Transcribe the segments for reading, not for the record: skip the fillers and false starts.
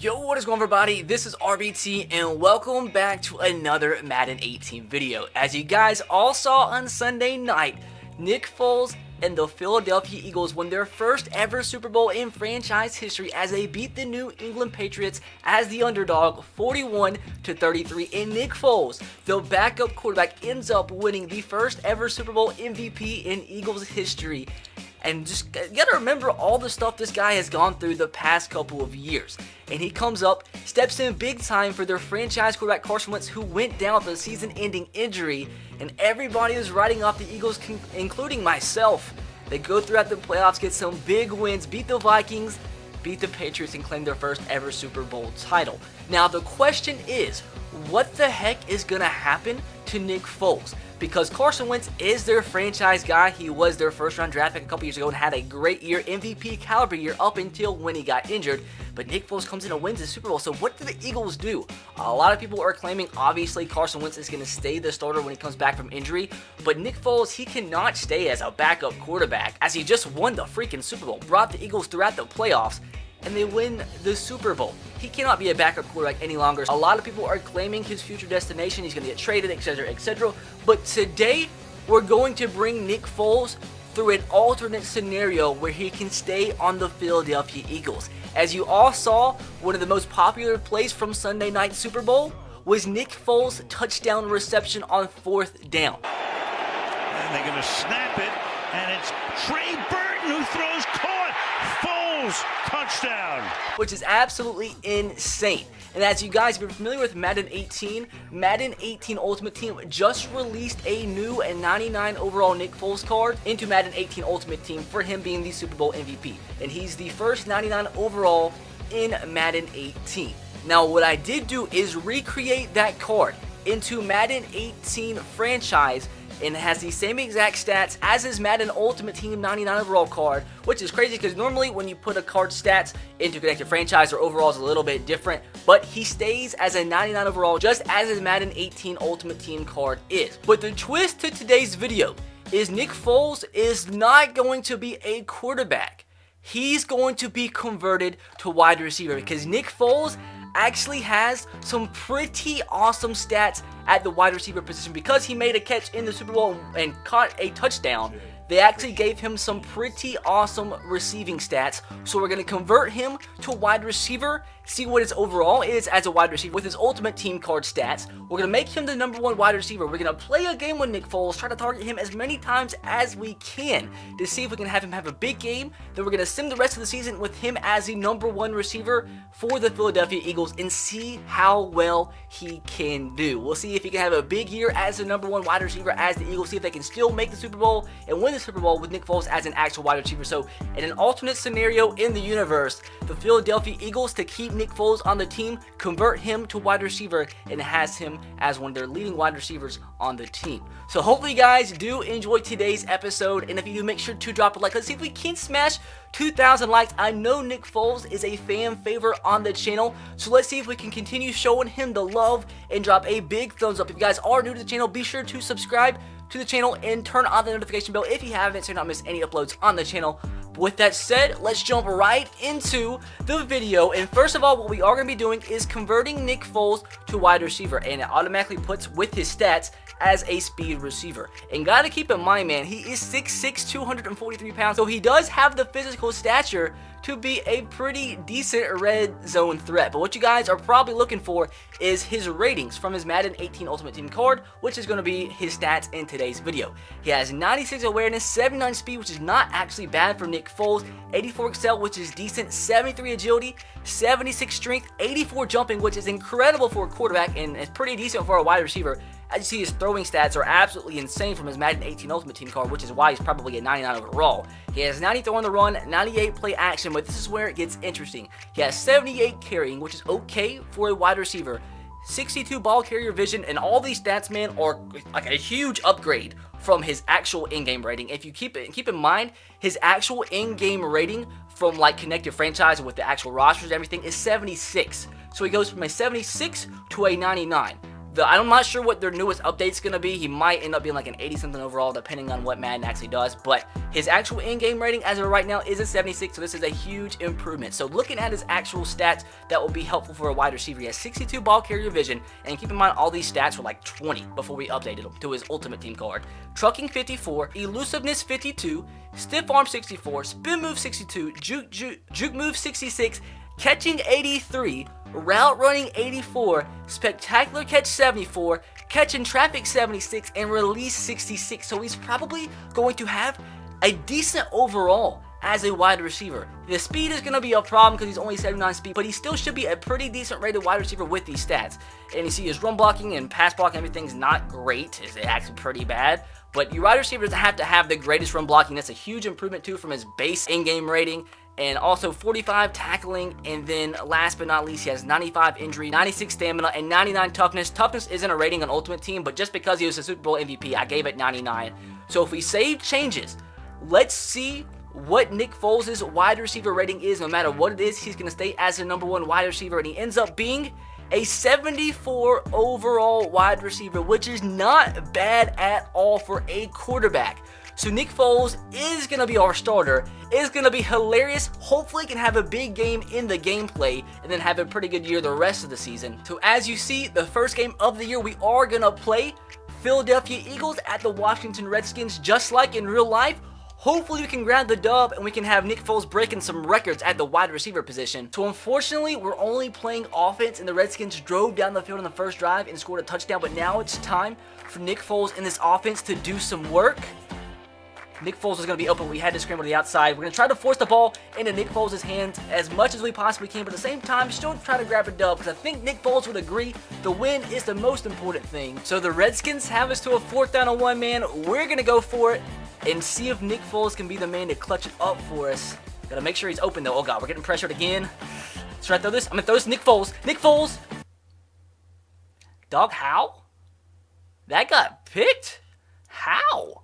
Yo, what is going on, everybody? This is RBT and welcome back to another Madden 18 video. As you guys all saw on Sunday night, Nick Foles and the Philadelphia Eagles won their first ever Super Bowl in franchise history as they beat the New England Patriots as the underdog 41-33. And Nick Foles, the backup quarterback, ends up winning the first ever Super Bowl MVP in Eagles history. And just you gotta remember all the stuff this guy has gone through the past couple of years. And he comes up, steps in big time for their franchise quarterback Carson Wentz, who went down with a season-ending injury. And everybody is writing off the Eagles, including myself. They go throughout the playoffs, get some big wins, beat the Vikings, beat the Patriots, and claim their first ever Super Bowl title. Now the question is, what the heck is gonna happen to Nick Foles? Because Carson Wentz is their franchise guy. He was their first round draft pick a couple years ago and had a great year, MVP caliber year up until when he got injured. But Nick Foles comes in and wins the Super Bowl. So what do the Eagles do? A lot of people are claiming obviously Carson Wentz is going to stay the starter when he comes back from injury. But Nick Foles, he cannot stay as a backup quarterback as he just won the freaking Super Bowl, brought the Eagles throughout the playoffs, and they win the Super Bowl. He cannot be a backup quarterback any longer. A lot of people are claiming his future destination. He's going to get traded, etc., etc. But today, we're going to bring Nick Foles through an alternate scenario where he can stay on the Philadelphia Eagles. As you all saw, one of the most popular plays from Sunday Night Super Bowl was Nick Foles' touchdown reception on 4th down. And they're going to snap it, and it's Trey Burton who throws caught. Foles touchdown, which is absolutely insane. And as you guys, if you're familiar with Madden 18, Madden 18 Ultimate Team just released a new and 99 overall Nick Foles card into Madden 18 Ultimate Team for him being the Super Bowl MVP. And he's the first 99 overall in Madden 18. Now what I did do is recreate that card into Madden 18 franchise, and it has the same exact stats as his Madden Ultimate Team 99 overall card, which is crazy because normally when you put a card's stats into connected franchise or overall is a little bit different, but he stays as a 99 overall just as his Madden 18 Ultimate Team card is. But the twist to today's video is Nick Foles is not going to be a quarterback. He's going to be converted to wide receiver because Nick Foles actually has some pretty awesome stats at the wide receiver position. Because he made a catch in the Super Bowl and caught a touchdown, they actually gave him some pretty awesome receiving stats. So we're going to convert him to wide receiver, see what his overall is as a wide receiver with his Ultimate Team card stats. We're going to make him the #1 wide receiver. We're going to play a game with Nick Foles, try to target him as many times as we can to see if we can have him have a big game. Then we're going to sim the rest of the season with him as the #1 receiver for the Philadelphia Eagles and see how well he can do. We'll see if he can have a big year as the #1 wide receiver as the Eagles, see if they can still make the Super Bowl and win the Super Bowl with Nick Foles as an actual wide receiver. So in an alternate scenario in the universe, the Philadelphia Eagles, to keep Nick Foles on the team, convert him to wide receiver and has him as one of their leading wide receivers on the team. So hopefully you guys do enjoy today's episode, and if you do, make sure to drop a like. Let's see if we can smash 2,000 likes. I know Nick Foles is a fan favorite on the channel, so let's see if we can continue showing him the love and drop a big thumbs up. If you guys are new to the channel, be sure to subscribe to the channel and turn on the notification bell if you haven't, so you don't miss any uploads on the channel. But with that said, let's jump right into the video. And first of all, what we are going to be doing is converting Nick Foles to wide receiver, and it automatically puts with his stats as a speed receiver. And gotta keep in mind, man, he is 6'6", 243 pounds, so he does have the physical stature to be a pretty decent red zone threat. But what you guys are probably looking for is his ratings from his Madden 18 Ultimate Team card, which is going to be his stats in today's video. He has 96 awareness, 79 speed, which is not actually bad for Nick Foles, 84 excel, which is decent, 73 agility, 76 strength, 84 jumping, which is incredible for a quarterback and it's pretty decent for a wide receiver. As you see, his throwing stats are absolutely insane from his Madden 18 Ultimate Team card, which is why he's probably a 99 overall. He has 90 throw on the run, 98 play action, but this is where it gets interesting. He has 78 carrying, which is okay for a wide receiver, 62 ball carrier vision, and all these stats, man, are like a huge upgrade from his actual in-game rating. If you keep in mind, his actual in-game rating from like connected franchise with the actual rosters and everything is 76. So he goes from a 76 to a 99. I'm not sure what their newest update's going to be. He might end up being like an 80-something overall, depending on what Madden actually does. But his actual in-game rating as of right now is a 76, so this is a huge improvement. So looking at his actual stats, that will be helpful for a wide receiver. He has 62 ball carrier vision, and keep in mind all these stats were like 20 before we updated him to his Ultimate Team card. Trucking 54, elusiveness 52, stiff arm 64, spin move 62, juke move 66, catching 83, route running 84, spectacular catch 74, catch in traffic 76, and release 66. So he's probably going to have a decent overall as a wide receiver. The speed is going to be a problem because he's only 79 speed, but he still should be a pretty decent rated wide receiver with these stats. And you see his run blocking and pass blocking, everything's not great. It's actually pretty bad. But your wide receiver doesn't have to have the greatest run blocking. That's a huge improvement too from his base in-game rating. And also 45 tackling, and then last but not least, he has 95 injury, 96 stamina, and 99 toughness. Toughness isn't a rating on Ultimate Team, but just because he was a Super Bowl MVP, I gave it 99. So if we save changes, let's see what Nick Foles' wide receiver rating is. No matter what it is, he's going to stay as the #1 wide receiver, and he ends up being a 74 overall wide receiver, which is not bad at all for a quarterback. So Nick Foles is going to be our starter. It's going to be hilarious. Hopefully can have a big game in the gameplay and then have a pretty good year the rest of the season. So as you see, the first game of the year, we are going to play Philadelphia Eagles at the Washington Redskins, just like in real life. Hopefully we can grab the dub and we can have Nick Foles breaking some records at the wide receiver position. So unfortunately, we're only playing offense, and the Redskins drove down the field on the first drive and scored a touchdown. But now it's time for Nick Foles in this offense to do some work. Nick Foles is going to be open. We had to scramble to the outside. We're going to try to force the ball into Nick Foles' hands as much as we possibly can, but at the same time, still try to grab a dub, because I think Nick Foles would agree the win is the most important thing. So the Redskins have us to a 4th down and 1, man. We're going to go for it and see if Nick Foles can be the man to clutch it up for us. Got to make sure he's open, though. Oh, God, we're getting pressured again. Let's try to throw this. I'm going to throw this to Nick Foles. Nick Foles! Dog, how? That got picked? How?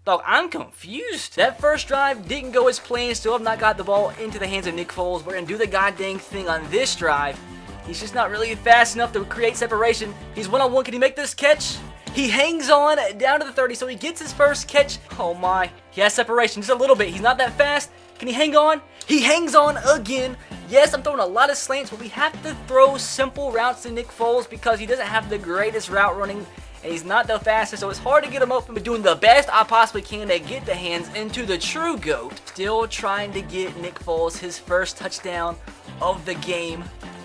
Dog, I'm confused. That first drive didn't go as planned. Still have not got the ball into the hands of Nick Foles. We're going to do the goddamn thing on this drive. He's just not really fast enough to create separation. He's one-on-one. Can he make this catch? He hangs on down to the 30, so he gets his first catch. Oh my. He has separation just a little bit. He's not that fast. Can he hang on? He hangs on again. Yes, I'm throwing a lot of slants, but we have to throw simple routes to Nick Foles because he doesn't have the greatest route running, and he's not the fastest, so it's hard to get him open, but doing the best I possibly can to get the hands into the true GOAT. Still trying to get Nick Foles his first touchdown of the game.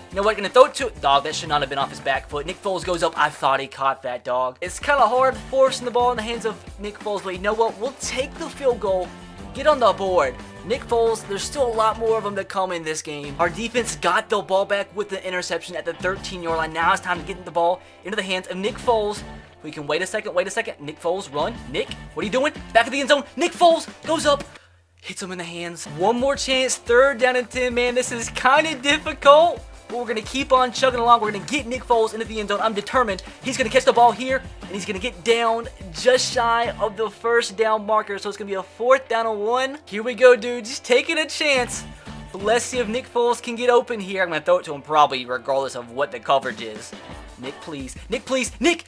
You know what, gonna throw it to it. Dog, that should not have been off his back foot. Nick Foles goes up. I thought he caught that, dog. It's kind of hard forcing the ball in the hands of Nick Foles, but you know what? We'll take the field goal, get on the board. Nick Foles, there's still a lot more of them to come in this game. Our defense got the ball back with the interception at the 13-yard line. Now it's time to get the ball into the hands of Nick Foles. We can wait a second. Nick Foles, run. Nick, what are you doing? Back of the end zone. Nick Foles goes up, hits him in the hands. One more chance, 3rd down and 10, man. This is kind of difficult, but we're going to keep on chugging along. We're going to get Nick Foles into the end zone. I'm determined. He's going to catch the ball here, and he's going to get down just shy of the 1st down marker. So it's going to be a 4th down and 1. Here we go, dude. Just taking a chance. But let's see if Nick Foles can get open here. I'm going to throw it to him probably regardless of what the coverage is. Nick, please. Nick, please. Nick!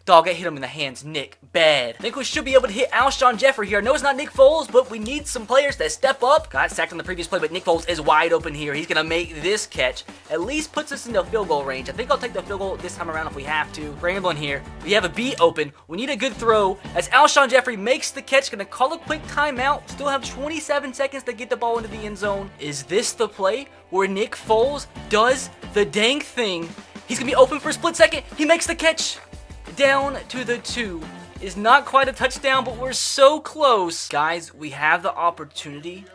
Dog, I hit him in the hands. Nick, bad. I think we should be able to hit Alshon Jeffrey here. No, it's not Nick Foles, but we need some players that step up. Got sacked on the previous play, but Nick Foles is wide open here. He's going to make this catch. At least puts us into field goal range. I think I'll take the field goal this time around if we have to. Rambling here. We have a B open. We need a good throw. As Alshon Jeffrey makes the catch, going to call a quick timeout. Still have 27 seconds to get the ball into the end zone. Is this the play where Nick Foles does the dang thing? He's going to be open for a split second. He makes the catch. Down to the 2 is not quite a touchdown, but we're so close. Guys, we have the opportunity.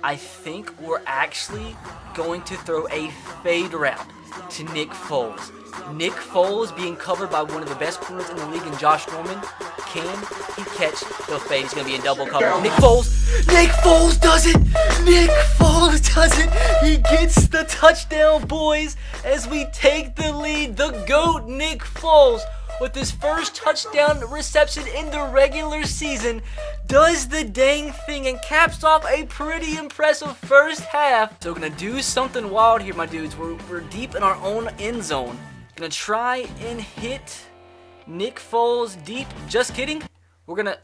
I think we're actually going to throw a fade route to Nick Foles. Nick Foles being covered by one of the best corners in the league in Josh Norman. Can he catch the fade? He's going to be in double cover. Nick Foles does it! Nick Foles does it! He gets the touchdown, boys, as we take the lead. The GOAT, Nick Foles, with his first touchdown reception in the regular season, does the dang thing and caps off a pretty impressive first half. So we're going to do something wild here, my dudes. We're deep in our own end zone. Gonna try and hit Nick Foles deep. Just kidding. We're gonna...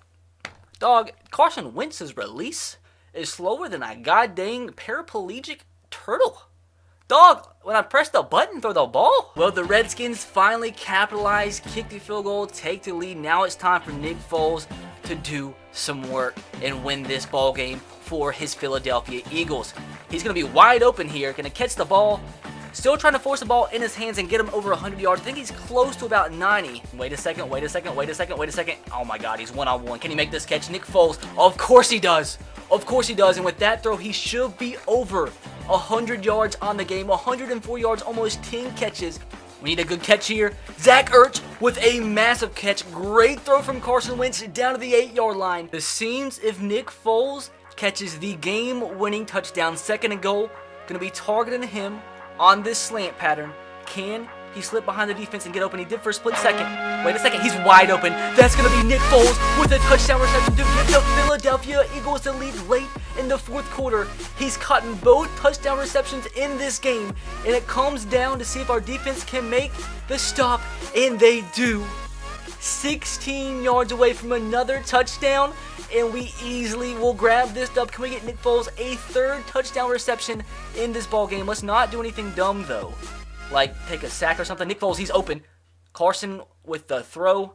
Dog, Carson Wentz's release is slower than a goddamn paraplegic turtle. Dog, when I press the button, throw the ball. Well, the Redskins finally capitalized, kick the field goal, take the lead. Now it's time for Nick Foles to do some work and win this ball game for his Philadelphia Eagles. He's going to be wide open here, going to catch the ball, still trying to force the ball in his hands and get him over 100 yards. I think he's close to about 90. Wait a second. Oh my God, he's one-on-one. Can he make this catch? Nick Foles, of course he does. Of course he does, and with that throw, he should be over 100 yards on the game, 104 yards, almost 10 catches. We need a good catch here. Zach Ertz with a massive catch. Great throw from Carson Wentz down to the 8-yard line. This seems if Nick Foles catches the game-winning touchdown, 2nd and goal, going to be targeting him on this slant pattern. Can he slip behind the defense and get open? He did for a split second. Wait a second, he's wide open. That's going to be Nick Foles with a touchdown reception to give the Philadelphia Eagles the lead late in the 4th quarter. He's caught in both touchdown receptions in this game, and it comes down to see if our defense can make the stop, and they do. 16 yards away from another touchdown, and we easily will grab this dub. Can we get Nick Foles a 3rd touchdown reception in this ball game? Let's not do anything dumb, though, like take a sack or something. Nick Foles, he's open. Carson with the throw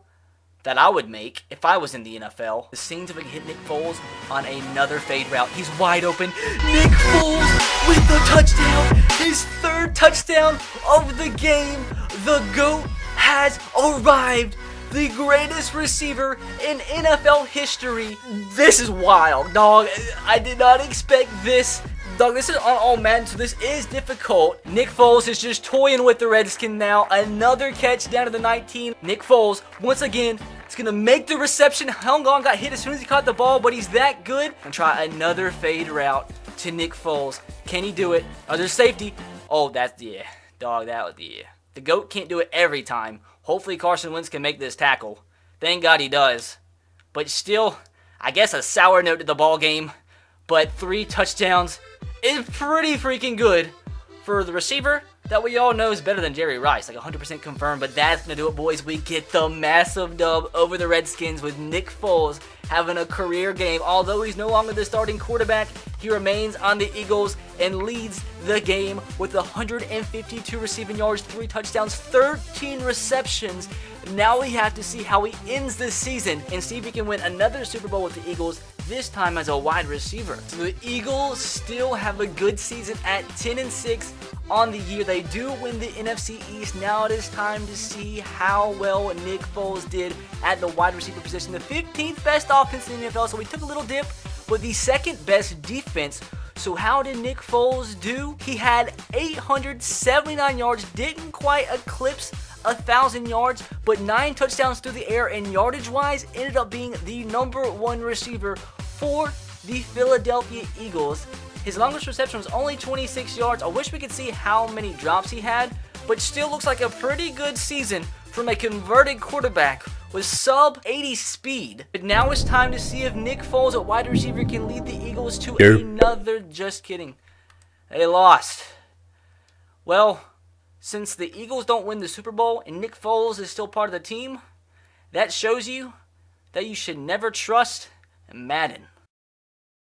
that I would make if I was in the NFL. The scenes if we can hit Nick Foles on another fade route. He's wide open. Nick Foles with the touchdown. His 3rd touchdown of the game. The GOAT has arrived. The greatest receiver in NFL history. This is wild, dog. I did not expect this. Dog, this is on all Madden, so this is difficult. Nick Foles is just toying with the Redskins now. Another catch down to the 19. Nick Foles, once again, is going to make the reception. Hung on, got hit as soon as he caught the ball, but he's that good. And try another fade route to Nick Foles. Can he do it? Oh, there's safety. Oh, that's, yeah. Dog, that was, yeah. The GOAT can't do it every time. Hopefully Carson Wentz can make this tackle. Thank God he does. But still, I guess a sour note to the ball game. But 3 touchdowns is pretty freaking good for the receiver that we all know is better than Jerry Rice, like 100% confirmed. But that's going to do it, boys. We get the massive dub over the Redskins with Nick Foles having a career game. Although he's no longer the starting quarterback, he remains on the Eagles and leads the game with 152 receiving yards, 3 touchdowns, 13 receptions. Now we have to see how he ends the season and see if he can win another Super Bowl with the Eagles, this time as a wide receiver. So the Eagles still have a good season at 10-6 on the year. They do win the NFC East. Now it is time to see how well Nick Foles did at the wide receiver position. The 15th best offense in the NFL, so we took a little dip, but the 2nd best defense. So how did Nick Foles do? He had 879 yards, didn't quite eclipse 1,000 yards, but 9 touchdowns through the air, and yardage-wise ended up being the #1 receiver for the Philadelphia Eagles. His longest reception was only 26 yards. I wish we could see how many drops he had, but still looks like a pretty good season from a converted quarterback with sub-80 speed. But now it's time to see if Nick Foles at wide receiver can lead the Eagles to another... Just kidding. They lost. Well, since the Eagles don't win the Super Bowl and Nick Foles is still part of the team, that shows you that you should never trust Madden.